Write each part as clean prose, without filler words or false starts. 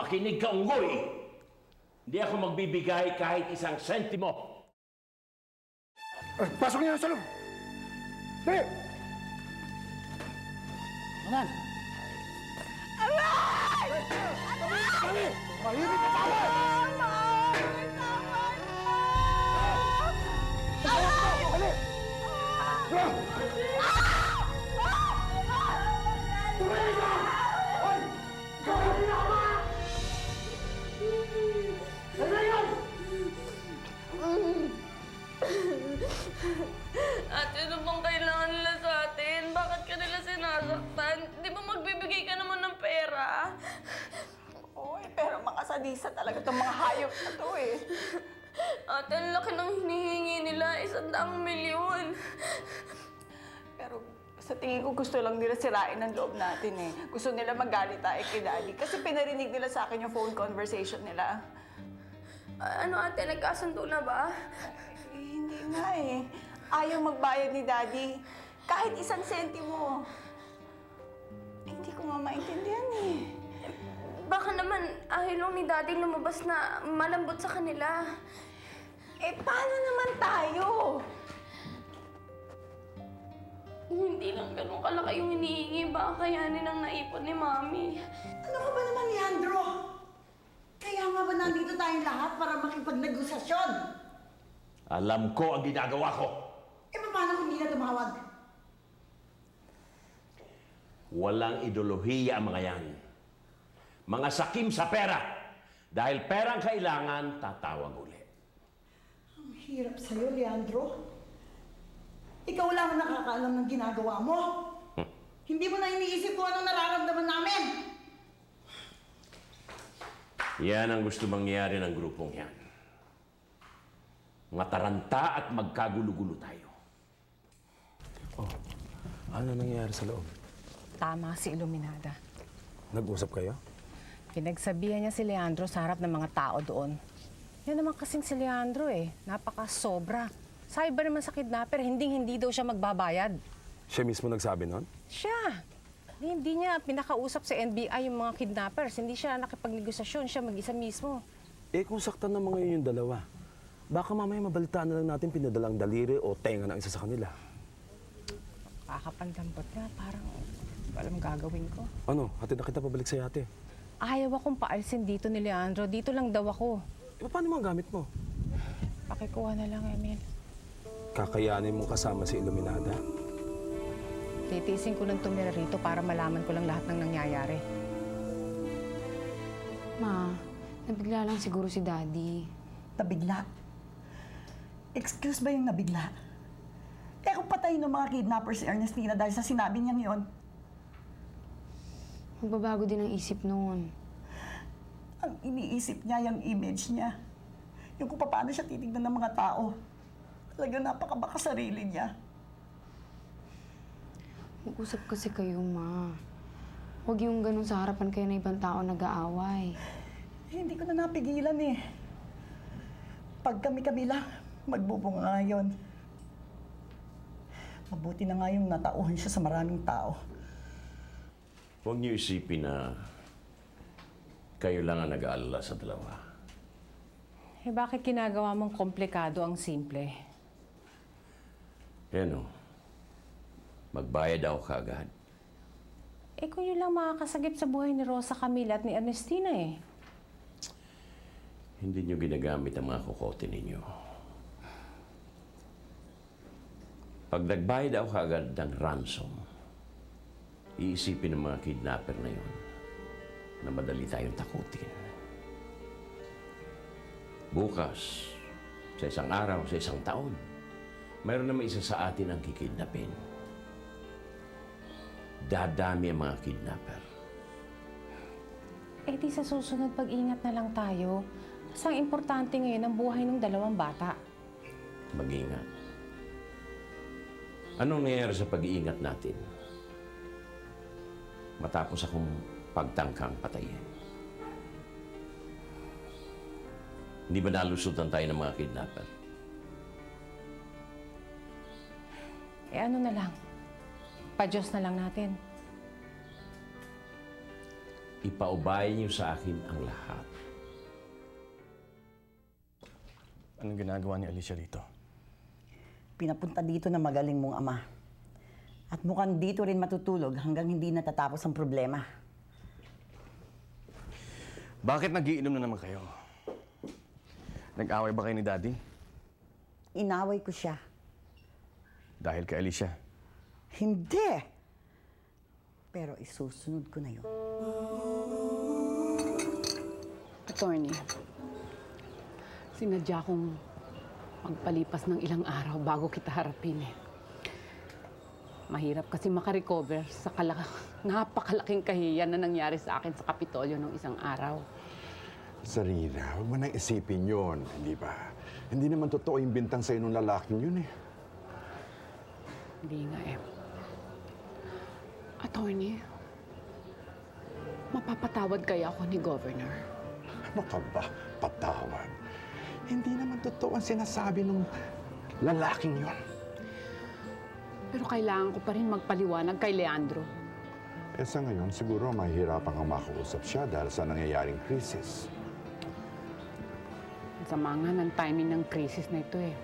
Makinig ka, unggoy! Hindi ako magbibigay kahit isang sentimo. Pasok niyo sa loob! Dali! Anan! Aray! Dali! Mahimik ka tawag! Dali! Dali! Tumili ka! Hoy! Tumili ka ba? Ano yan? Ate, ano bang kailangan nila sa atin? Bakit ka nila sinasaktan? Di ba magbibigay ka naman ng pera? Oy, pero mga sadisa talaga itong mga hayop na to eh. Ate, ang laki ng hinihingi nila. 100,000,000. Pero sa tingin ko gusto lang nila sirain ang loob natin eh. Gusto nila magalit tayo kay Daddy. Kasi pinarinig nila sa akin yung phone conversation nila. Ano ate, nagkasundo na ba? Eh, hindi nga eh. Ayaw magbayad ni Daddy. Kahit isang sentimo. Eh, hindi ko nga maintindihan eh. Baka naman ayaw lang ni Daddy lumabas na malambot sa kanila. Eh, paano naman tayo? Hindi lang ganun kalaki yung hinihingi. Baka kayanin ang naipon ni Mami. Ano ka ba naman, Leandro? Kaya nga ba nandito tayong lahat para makipagnegosasyon? Alam ko ang ginagawa ko. Eh, paano kung hindi na tumawag? Walang ideolohiya ang mga yan. Mga sakim sa pera. Dahil perang kailangan, tatawag uli. Ang hirap sa'yo, Leandro. Ikaw lang ang nakakaalam ng ginagawa mo. Hindi mo na iniisip kung anong nararamdaman namin. Yan ang gusto mangyari ng grupong yan. Mataranta at magkagulo-gulo tayo. Oh, ano nangyayari sa loob? Tama si Iluminada. Nag-usap kayo? Pinagsabihan niya si Leandro sa harap ng mga tao doon. Yan naman kasing si Leandro eh. Napaka-sobra. Cyber naman sa kidnapper, hindi daw siya magbabayad. Siya mismo nagsabi nun? Siya! Hindi niya pinakausap sa NBI yung mga kidnappers. Hindi siya nakipagnegosasyon, siya mag-isa mismo. Eh kung saktan ng mga yun yung dalawa, baka mamaya mabalitaan na lang natin pinadalang daliri o tenga ng isa sa kanila. Kakapandambot nga, parang alam gagawin ko. Ano, hatid na kita pabalik sa yate. Ayaw akong paalisin dito ni Leandro. Dito lang daw ako. Eh, paano mo ang gamit mo? Pakikuha na lang, Emil. Kakayanin mong kasama si Iluminada? Titiisin ko ng tumira rito para malaman ko lang lahat ng nangyayari. Ma, nabigla lang siguro si Daddy. Nabigla. Excuse ba yung nabigla? Eh kung patay ng mga kidnappers si Ernestina dahil sa sinabi niyang yon, Magbabago din ang isip noon. ang iniisip niya yung image niya. Yung kung paano siya titignan ng mga tao. Talagang napakabaka sarili niya. Mag-usap kasi kayo, Ma. Huwag yung ganun sa harapan kayo na ibang tao nag-aaway. Eh, hindi ko na napigilan eh. Pag kami-kami lang, magbubunga ngayon. Mabuti na nga yung natauhan siya sa maraming tao. Huwag niyo isipin na kayo lang ang nag-aalala sa dalawa. Eh bakit ginagawa mong komplikado ang simple? Yan o. Magbayad ako kaagad. Eh kung yun lang makakasagip sa buhay ni Rosa Camila at ni Ernestina eh. Hindi niyo ginagamit ang mga kokote ninyo. Pag nagbayad ako kaagad ng ransom, iisipin ng mga kidnapper na yun na madali tayong takutin. Bukas, sa isang araw, sa isang taon, mayroon naman isa sa atin ang kikidnapin. Dadami ang mga kidnapper. Eh di sa susunod pag-ingat na lang tayo. Mas ang importante ngayon ang buhay ng dalawang bata. Mag-ingat. Anong nangyayari sa pag-iingat natin? Matapos akong pagtangkang patayin. Hindi ba nalusutan tayo ng mga kidnapper? Eh ano na lang, pa-Diyos na lang natin. Ipaubay niyo sa akin ang lahat. Anong ginagawa ni Alicia dito? Pinapunta dito na magaling mong ama. At mukhang dito rin matutulog hanggang hindi natatapos ang problema. Bakit nagiinom na naman kayo? Nag-away ba kayo ni Daddy? Inaway ko siya. Dahil kay Alicia? Hindi! Pero isusunod ko na yun. Attorney, sinadya kong magpalipas ng ilang araw bago kita harapin eh. Mahirap kasi makarecover sa napakalaking kahiyan na nangyari sa akin sa Kapitolyo nung isang araw. Sarina, huwag mo nang isipin yun, hindi ba? Hindi naman totoo yung bintang sa'yo nung lalaking yun eh. Hindi nga eh. Attorney, mapapatawad kaya ako ni Governor? Ano ka ba? Patawad. Hindi naman totoo ang sinasabi nung lalaking yun. Pero kailangan ko pa rin magpaliwanag kay Leandro. Eh sa ngayon, siguro mahihirapan kang makausap siya dahil sa nangyayaring krisis. Ang sama nga ng timing ng krisis na ito eh.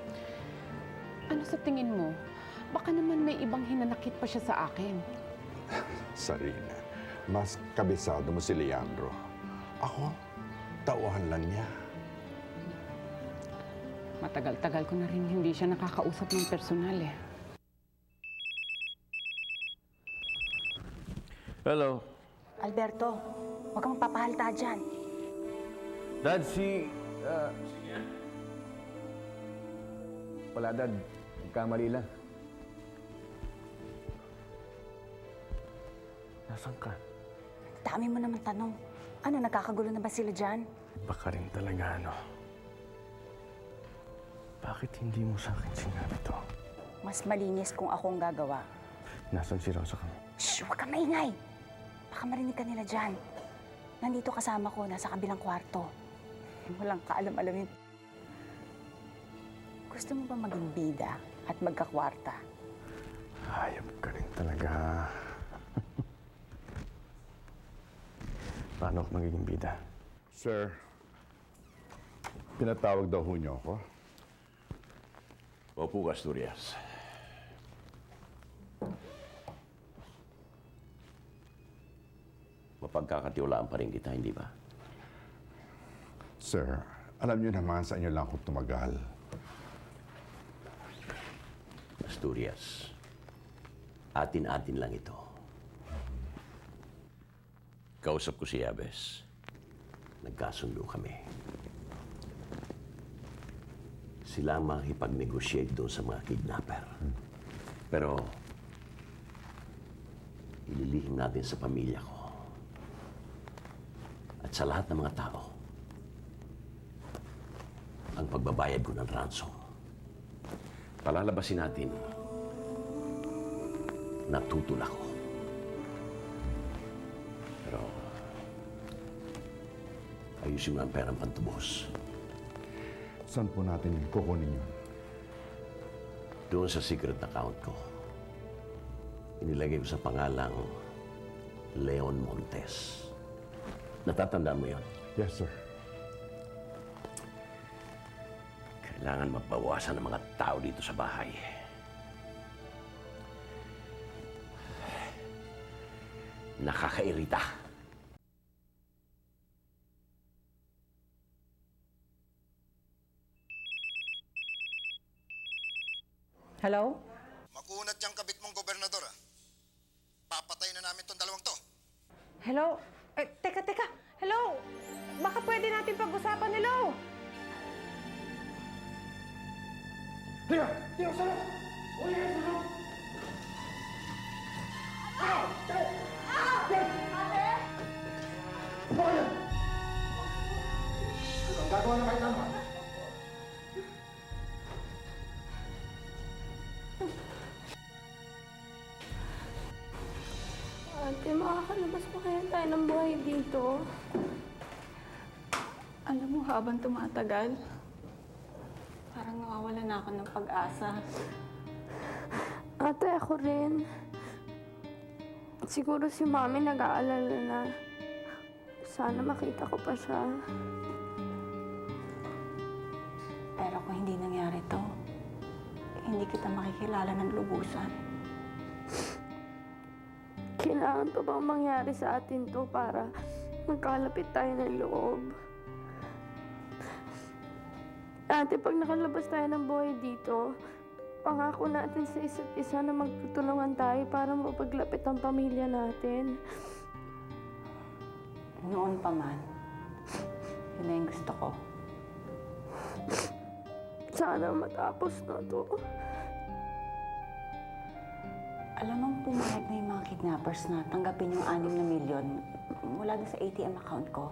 Ano sa tingin mo? Baka naman may ibang hinanakit pa siya sa akin. Sarina, mas kabisado mo si Leandro. Ako, tauhan lang niya. Matagal-tagal ko na rin hindi siya nakakausap ng personal eh. Hello. Alberto, huwag kang mapapahalta dyan. Dad, Wala, Dad. Nagkamali lang. Nasaan ka? Dami mo naman tanong. Ano, nagkakagulo na ba sila dyan? Baka rin talaga, ano? Bakit hindi mo sa akin sinabi to? Mas malinis kung akong gagawa. Nasaan si Rosa ka? Shh! Huwag kang maingay! Baka marinig ka nila dyan. Nandito kasama ko, nasa kabilang kwarto. Walang kaalam-alamin. Gusto mo ba maging bida at magkakwarta? Hayop ka rin talaga. Paano ako magiging bida? Sir, pinatawag daw ho niyo ako. Opo, Asturias. Mapagkakatiwalaan pa rin kita, hindi ba? Sir, alam niyo naman sa inyo lang ako tumagal. Asturias, atin-atin lang ito. Kausap ko si Yabes. Nagkasundo kami. Sila ang makikipag-negotiate doon sa mga kidnapper. Pero, ililihim natin sa pamilya ko at sa lahat ng mga tao ang pagbabayad ko ng ransom. Palalabasin natin na tutol ako. Pero, ayusin mo ang perang pantubos. Saan po natin kukunin yun? Doon sa secret account ko, inilagay ko sa pangalang Leon Montes. Natatandaan mo yun? Yes, sir. Kailangan mabawasan ng mga tao dito sa bahay. Nakakairita. Hello? Makunat yung kabit mong gobernador, ah. Papatay na namin tong dalawang to. Hello? Teka. Hello? Baka pwede natin pag-usapan, hello? Ate, makakalabas pa kaya tayo ng buhay dito? Alam mo, habang tumatagal, parang nawawala na ako ng pag-asa. Ate, ako rin. Siguro si Mami nag-aalala na. Sana makita ko pa siya. Pero kung hindi nangyari to, hindi kita makikilala ng lubusan. Kailangan pa bang mangyari sa atin to para magkalapit tayo ng loob? Ate, pag nakalabas tayo ng buhay dito, pangako natin sa isa't isa na magtutulungan tayo para mapaglapit ang pamilya natin. Noon pa man, yun na yung gusto ko. Sana matapos na to. Alam mong pumayag na yung mga kidnappers na tanggapin yung 6 na milyon mula dun sa ATM account ko.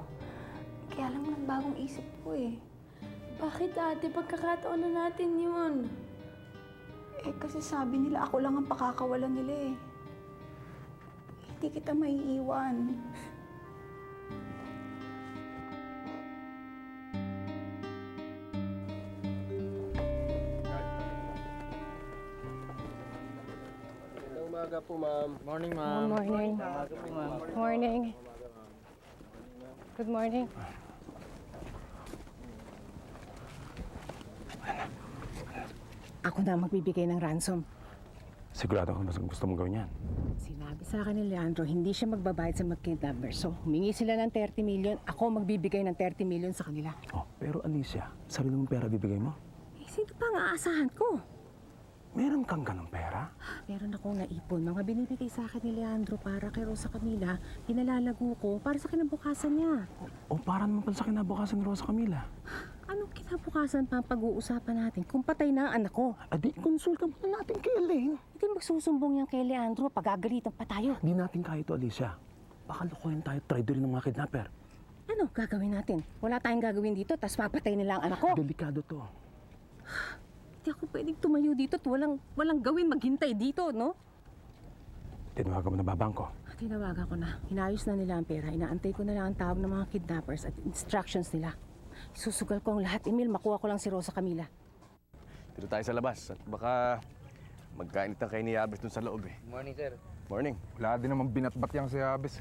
Kaya lang nagbagong isip ko eh. Bakit ate? Pagkakataon na natin yun. Eh kasi sabi nila ako lang ang pakakawalan nila eh. Hindi kita maiiwan. Good morning. Morning. Good morning. Ako na magbibigay ng ransom. Sigurado ka ba sa gusto mong gawin yan? Sinabi sa akin ni Leandro, hindi siya magbabayad sa mag-kidnapper. So, humingi sila ng 30 million, ako magbibigay ng 30 million sa kanila. Oh, pero Alicia, sarili mong pera bibigay mo? Eh, sino pa ang aasahan ko? Meron kang ganong pera? Meron akong naipon. Mga binibigay sa akin ni Leandro para kay Rosa Camila, pinalalago ko para sa kinabukasan niya. O para naman pala sa kinabukasan ni Rosa Camila? Anong kinabukasan pa ang pag-uusapan natin kung patay na ang anak ko? Adi, konsulta muna natin kay Elaine. Hindi magsusumbong yan kay Leandro, pagagalitan pa tayo. Hindi natin kaya ito, Alicia. Baka lukuhin tayo, traitor ng mga kidnapper. Ano gagawin natin? Wala tayong gagawin dito, tapos papatay nila ang anak ko. Delikado to. Hindi ako pwedeng tumayo dito at walang gawin maghintay dito, no? Tinawagan mo na babangko. Tinawagan ko na. Hinayos na nila ang pera. Inaantay ko na lang ang tawag ng mga kidnappers at instructions nila. Susugal ko ang lahat, Emil. Makuha ko lang si Rosa Camila. Dito tayo sa labas at baka magkainit ang kayo ni Yabes dun sa loob eh. Morning, sir. Morning. Wala din naman binatbat yang si Abis.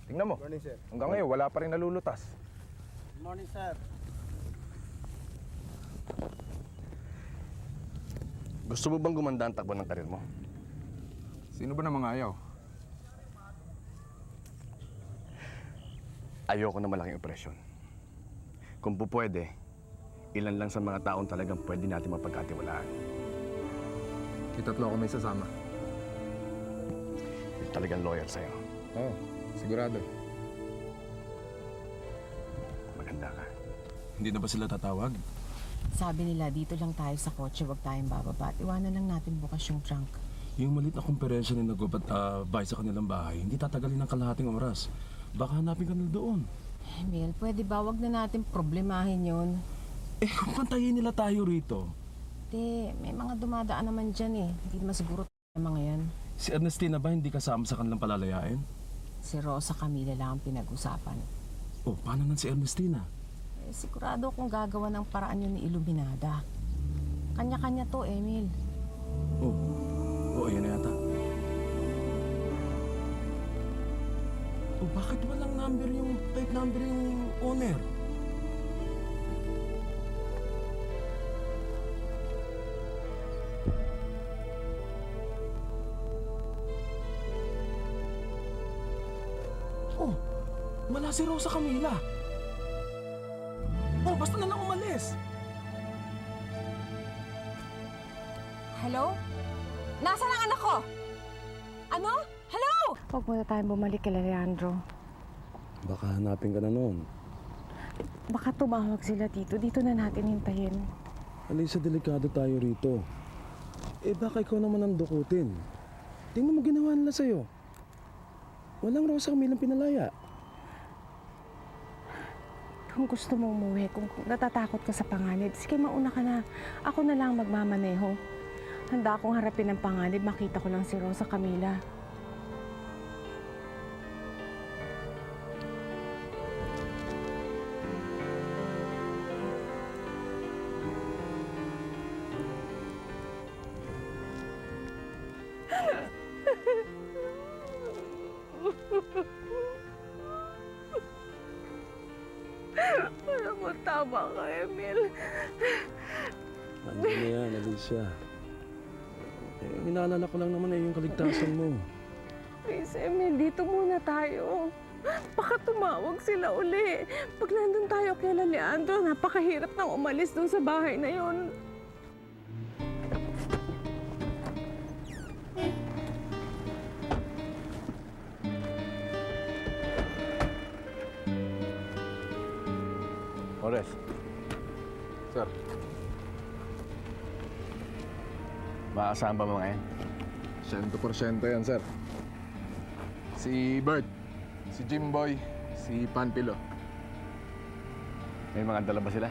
Tingnan mo. Morning, sir. Hanggang ngayon, wala pa rin nalulutas. Morning, sir. Gusto mo bang gumanda ang takbo ng karir mo? Sino ba namang ayaw? Ayoko na malaking operasyon. Kung po pwede, ilan lang sa mga taong talagang pwede natin mapagkatiwalaan. Itatlo ako may sasama. Yung talagang loyal sa'yo. Oo, sigurado. Maganda ka. Hindi na ba sila tatawag? Sabi nila, dito lang tayo sa kotse, wag tayong bababa. At iwanan lang natin bukas yung trunk. Yung malit na komperensya na nag-bahay sa kanilang bahay, hindi tatagalin ng kalahating oras. Baka hanapin ka nila doon. Emil, pwede ba wag na natin problemahin yon? Eh, kung pantayin nila tayo rito. Hindi, may mga dumadaan naman dyan eh. Hindi naman siguro ang mga yan. Si Ernestina ba hindi kasama sa kanilang palalayain? Si Rosa Camila lang ang pinag-usapan. Oh, paano nan si Ernestina? Eh, sigurado kung gagawa ng paraan yun ni Iluminada. Kanya-kanya to, Emil. Oh, ayan na yata. Oh, bakit walang number yung type number yung owner? Oh, wala si Rosa Camila. Oh, basta na lang umalis. Hello? Nasaan ang anak ko? Ano? Hello? Huwag muna tayong bumalik kay Leandro. Baka hanapin ka na noon. Baka tumawag sila dito. Dito na natin hintayin. Alisa, delikado tayo rito. Eh, baka ikaw naman ang dukutin. Tingnan mo ginawa nila sa'yo. Walang Rosa Camilang pinalaya. Kung gusto mo umuwi, kung natatakot ka sa panganib, sige mauna ka na. Ako na lang magmamaneho. Handa akong harapin ang panganib, makita ko lang si Rosa Camila. Tama ka, Emil. Ano na yan, Alicia? Inaalala ko lang naman yung kaligtasan mo. Please, Emil, dito muna tayo. Baka tumawag sila uli. Pag nandun tayo kay Leandro, napakahirap nang umalis dun sa bahay na yun. Ores. Sir, Maasahan ba mga yan? 100% yan, sir. Si Bert, si Jimboy, si Panpilo. May mga dala ba sila?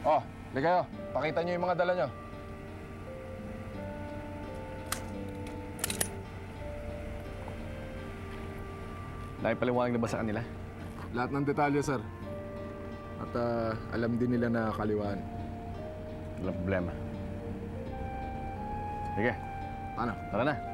Oh, ligayo. Pakita niyo yung mga dala niyo. Nakipaliwanag na ba sa kanila? Lahat ng detalye, sir. At alam din nila na kaliwaan. Walang problema. Sige, Ano? tara na.